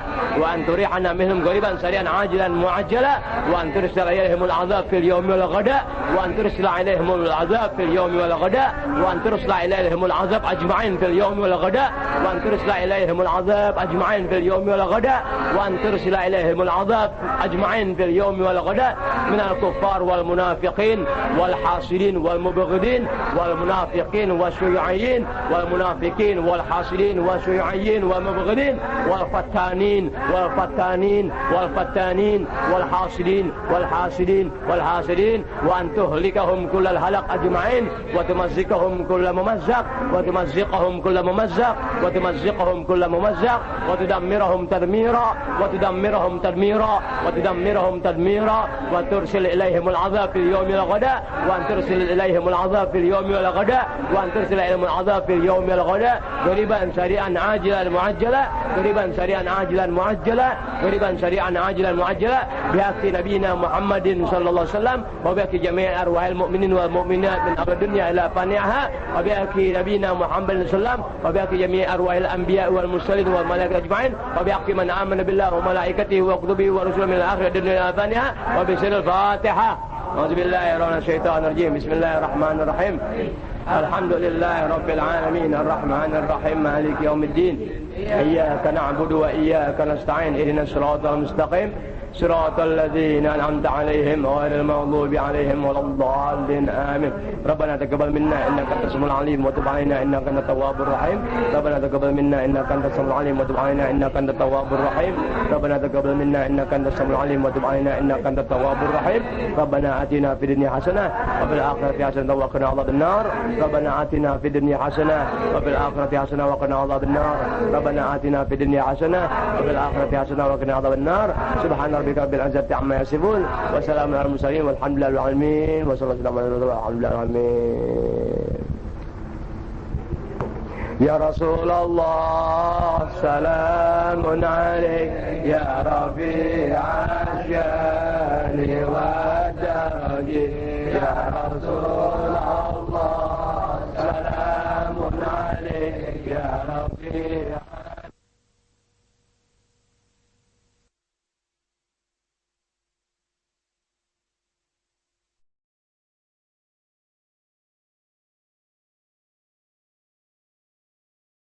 وأن تريحنا منهم قريبا سريعا عاجلا معجلا وأن ترسل إليهم العذاب في اليوم والغداء وأن ترسل إليهم العذاب في اليوم والغداء وأن ترسل إليهم العذاب أجمعين في اليوم والغداء وأن ترسل إليهم العذاب أجمعين في اليوم والغداء وأن ترسل إليهم العذاب أجمعين في اليوم والغداء من الكفار والمنافقين والحاصلين والمبغضين والمنافقين والشيوعيين والمنافقين والحاصلين والشيوعيين والمبغضين والفتانين والفتانين والفتانين والحاصلين والحاسدين والحاسدين وأن تهلكهم كل الهلك أجمعين وتمزقهم كل ممزق وتمزقهم كل ممزق وتمزقهم كل ممزق وتدمرهم تدميرا وتدمرهم تدميرا وتدمرهم تدميرا وترسل إليهم العذاب في اليوم والغداء وأن ترسل إليهم العذاب في اليوم والغداء وأن ترسل إليهم العذاب في اليوم والغداء قريبا سريعا عاجلا معجلا قريبا سريعا عاجلا معجلا قريبا سريعا عاجلا معجلا بحق نبينا محمد صلى الله عليه وسلم وبحق جميع أرواح المؤمنين والمؤمنات من أبد الدنيا إلى فانيها وبحق نبينا محمد صلى الله عليه وسلم وبحق جميع أرواح الأنبياء والمرسلين والملائكة أجمعين وبحق من آمن بالله وملائكته وكتبه ورسله من الآخرة الدنيا إلى فانيها وبسر الفاتحة. أعوذ بالله من الشيطان الرجيم. بسم الله الرحمن الرحيم. الحمد لله رب العالمين الرحمن الرحيم مالك يوم الدين إياك نعبد وإياك نستعين اهدنا الصراط المستقيم صراط الذين أنعمت عليهم غير المغضوب عليهم ولا الضالين آمين. ربنا تقبل منا إنك أنت السميع العليم وتب علينا إنك أنت التواب الرحيم. ربنا تقبل منا إنك أنت السميع العليم وتب علينا إنك أنت التواب الرحيم. ربنا تقبل منا إنك أنت السميع العليم وتب علينا إنك أنت التواب الرحيم. ربنا آتنا في الدنيا حسنة وفي الآخرة حسنة وقنا عذاب النار. ربنا آتنا في الدنيا حسنة وفي الآخرة حسنة وقنا عذاب النار. ربنا آتنا في الدنيا حسنة وفي الآخرة حسنة وقنا عذاب النار. سبحان ربك رب العزة عما يصفون وسلام على المرسلين والحمد لله رب العالمين وصلى الله عليه وسلم والحمد لله رب العالمين. يا رسول الله سلام عليك يا رفيع الشان والدرج يا رسول الله سلام عليك يا رفيع